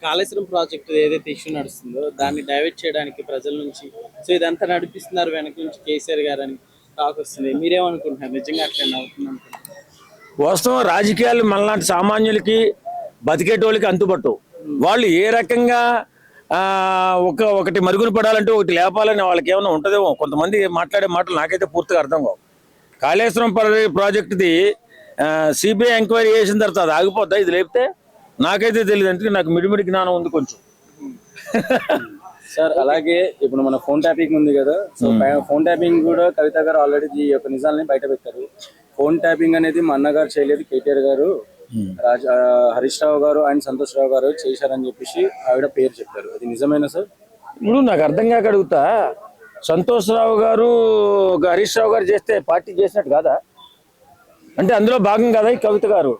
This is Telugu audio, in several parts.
కాళేశ్వరం ప్రాజెక్టు ఏదైతే ఇష్యూ నడుస్తుందో దాన్ని డైవర్ట్ చేయడానికి ప్రజల నుంచి సో ఇదంతా నడిపిస్తున్నారు వెనక నుంచి కేసీఆర్ గారు అని టాక్ వస్తుంది. మీరేమనుకుంటున్నారు? నిజంగా అట్లా అవుతుంది అనుకుంటున్నారు? వాస్తవం రాజకీయాలు మనలాంటి సామాన్యులకి బతికేటోళ్ళకి అంతుపట్టు. వాళ్ళు ఏ రకంగా ఒకటి మరుగున పడాలంటే ఒకటి లేపాలని వాళ్ళకి ఏమైనా ఉంటుందేమో. కొంతమంది మాట్లాడే మాటలు నాకైతే పూర్తిగా అర్థం కావు. కాళేశ్వరం ప్రాజెక్టుది సిబిఐ ఎంక్వైరీ చేసిన తర్వాత అది ఆగిపోద్దా? ఇది లేపితే నాకైతే తెలియదు. అంటే నాకు మిడిమిడి జ్ఞానం ఉంది కొంచెం. సార్ అలాగే ఇప్పుడు మన ఫోన్ ట్యాపింగ్ ఉంది కదా, సో ఫోన్ ట్యాపింగ్ కూడా కవిత గారు ఆల్రెడీ ఈ యొక్క నిజాలని బయట పెట్టారు. ఫోన్ ట్యాపింగ్ అనేది మా అన్నగారు చేయలేదు, కేటీఆర్ గారు, హరీష్ రావు గారు అండ్ సంతోష్ రావు గారు చేశారని చెప్పేసి ఆవిడ పేరు చెప్పారు. అది నిజమేనా సార్? ఇప్పుడు నాకు అర్థం కాక అడుగుతా, సంతోష్ రావు గారు హరీష్ రావు గారు చేస్తే పార్టీ చేసినట్టు కాదా? అంటే అందులో భాగం కదా ఈ కవిత గారు?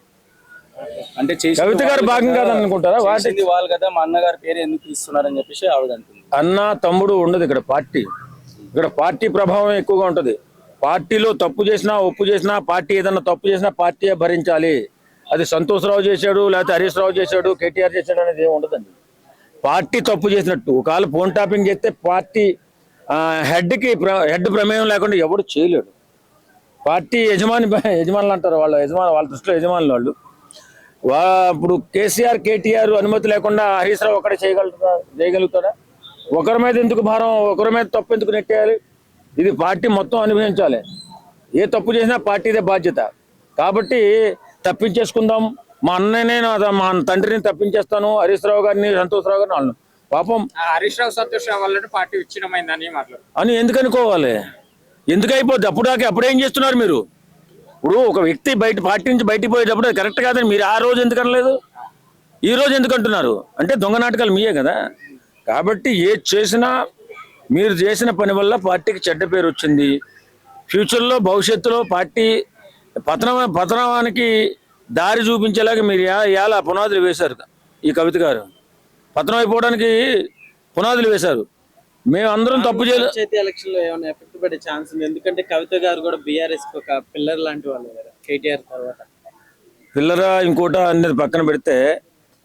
అంటే కవిత గారు భాగం కాదని అనుకుంటారా? వాటింది వాళ్ళు కదా, మా అన్నగారి పేరు ఎందుకు తీస్తున్నారని చెప్పేసి ఆవిడ అంటుంది. అన్న తమ్ముడు ఉండదు ఇక్కడ. పార్టీ ప్రభావం ఎక్కువగా ఉంటది. పార్టీలో తప్పు చేసినా ఒప్పు చేసినా, పార్టీ ఏదన్నా తప్పు చేసినా పార్టీయే భరించాలి. అది సంతోష్ రావు చేశాడు, లేకపోతే హరీష్ రావు చేశాడు, కేటీఆర్ చేశాడు అనేది ఏమి ఉండదండి. పార్టీ తప్పు చేసినట్టు ఒకవేళ ఫోన్ ట్యాపింగ్ చేస్తే పార్టీ హెడ్ ప్రమేయం లేకుండా ఎవడు చేయలేడు. పార్టీ యజమానులు అంటారు, వాళ్ళ దృష్టిలో యజమానులు వాళ్ళు. ఇప్పుడు కేసీఆర్ కేటీఆర్ అనుమతి లేకుండా హరీష్ రావు ఒకటే చేయగలుగుతాడా? ఒకరి మీద ఎందుకు భారం, ఒకరి మీద తప్పు ఎందుకు నెట్టేయాలి? ఇది పార్టీ మొత్తం అనుభవించాలి. ఏ తప్పు చేసినా పార్టీదే బాధ్యత. కాబట్టి తప్పించేసుకుందాం, మా అన్ననే మా తండ్రిని తప్పించేస్తాను, హరీష్ రావు గారిని సంతోష్ రావు గారిని వాళ్ళు పాపం హరీష్ రావు సంతోష్ రావు వల్ల పార్టీ విచ్ఛిన్నమైందని అని ఎందుకు అనుకోవాలి? ఎందుకు అయిపోద్ది? అప్పుడేం చేస్తున్నారు మీరు? ఇప్పుడు ఒక వ్యక్తి పార్టీ నుంచి బయటికి పోయేటప్పుడు అది కరెక్ట్ కాదని మీరు ఆ రోజు ఎందుకు అనలేదు, ఈ రోజు ఎందుకు అంటున్నారు? అంటే దొంగ నాటకాలు మీయే కదా. కాబట్టి ఏది చేసినా మీరు చేసిన పని వల్ల పార్టీకి చెడ్డ పేరు వచ్చింది. ఫ్యూచర్లో భవిష్యత్తులో పార్టీ పతనానికి దారి చూపించేలాగా మీరు ఎలా పునాదులు వేశారు. ఈ కవిత గారు పతనం అయిపోవడానికి పునాదులు వేశారు. మేము అందరం తప్పు చేయలేదు. పంచాయతీ ఎలక్షన్ లో ఏమైనా ఎఫెక్ట్ పడే ఛాన్స్ ఉంది? ఎందుకంటే కవిత గారు కూడా బీఆర్ఎస్ ఒక పిల్లర్ లాంటి వాళ్ళు కదా, కేటీఆర్ తర్వాత. పిల్లరా ఇంకోట అనేది పక్కన పెడితే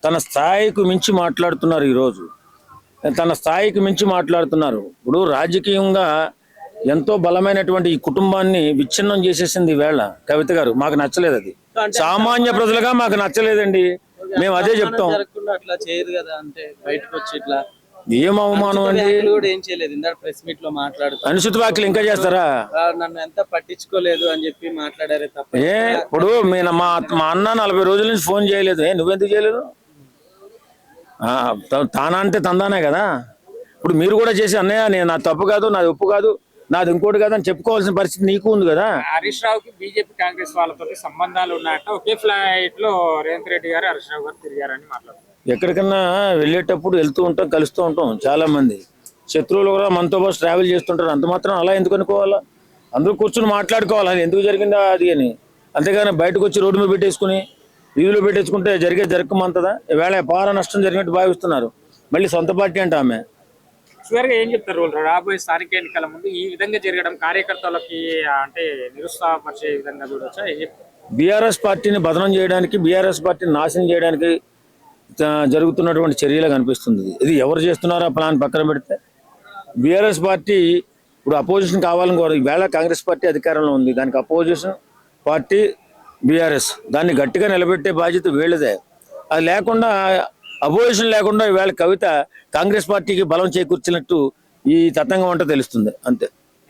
తన స్థాయికి మించి మాట్లాడుతున్నారు. ఈరోజు తన స్థాయికి మించి మాట్లాడుతున్నారు. ఇప్పుడు రాజకీయంగా ఎంతో బలమైనటువంటి ఈ కుటుంబాన్ని విచ్ఛిన్నం చేసేసింది ఈవేళ కవిత గారు. మాకు నచ్చలేదు అది. సామాన్య ప్రజలుగా మాకు నచ్చలేదండి. మేము అదే చెప్తాం. అట్లా చేయదు కదా, అంటే బయటకు వచ్చి ఇట్లా ఏం అవమానం అండి? ఏం చేయలేదు. ఇందాక ప్రెస్ మీట్ లో మాట్లాడుతూ అనుచిత వ్యాఖ్యలు ఇంకా చేస్తారా? నన్ను ఎంత పట్టించుకోలేదు అని చెప్పి మాట్లాడారే తప్ప. ఇప్పుడు మా అన్న 40 రోజుల నుంచి ఫోన్ చేయలేదు. నువ్వెందుకు చేయలేదు? తానా అంటే తందానే కదా. ఇప్పుడు మీరు కూడా చేసి అన్నయ్య నేను నా తప్పు కాదు, నాది ఒప్పు కాదు, నాది ఇంకోటి కాదు అని చెప్పుకోవాల్సిన పరిస్థితి నీకు ఉంది కదా. హరీష్ రావుకి బీజేపీ కాంగ్రెస్ వాళ్ళతో సంబంధాలు ఉన్నాయట. ఒకే ఫ్లైట్ లో రేవంత్ రెడ్డి గారు హరీష్ రావు గారు తిరిగారని మాట్లాడుతున్నారు. ఎక్కడికన్నా వెళ్ళేటప్పుడు వెళ్తూ ఉంటాం, కలుస్తూ ఉంటాం. చాలా మంది శత్రువులు కూడా మనతో పాటు ట్రావెల్ చేస్తుంటారు. అంత మాత్రం అలా ఎందుకు అనుకోవాలా? అందరూ కూర్చొని మాట్లాడుకోవాలి అది ఎందుకు జరిగిందా అది అని. అంతేగాని బయటకు వచ్చి రోడ్డు మీద పెట్టేసుకుని వీధిలో పెట్టేసుకుంటే జరగమంతదా? ఈవేళ పార నష్టం జరిగినట్టు భావిస్తున్నారు. మళ్ళీ సొంత పార్టీ అంటే ఆమె. చివరిగా ఏం చెప్తారు? రాబోయే స్థానిక ఎన్నికల ముందు ఈ విధంగా జరగడం కార్యకర్తలకి అంటే నిరుత్సాహపరిచే విధంగా చూడొచ్చా? ఏం చెప్తారు? బీఆర్ఎస్ పార్టీని బదనం చేయడానికి, బీఆర్ఎస్ పార్టీని నాశనం చేయడానికి జరుగుతున్నటువంటి చర్యలు కనిపిస్తుంది. ఇది ఎవరు చేస్తున్నారో ప్లాన్ పక్కన పెడితే బీఆర్ఎస్ పార్టీ ఇప్పుడు అపోజిషన్ కావాలని కోరు. ఈవేళ కాంగ్రెస్ పార్టీ అధికారంలో ఉంది. దానికి అపోజిషన్ పార్టీ బీఆర్ఎస్. దాన్ని గట్టిగా నిలబెట్టే బాధ్యత వీళ్ళదే. అది లేకుండా అపోజిషన్ లేకుండా ఈవేళ కవిత కాంగ్రెస్ పార్టీకి బలం చేకూర్చినట్టు ఈ తతంగం అంటే తెలుస్తుంది అంతే.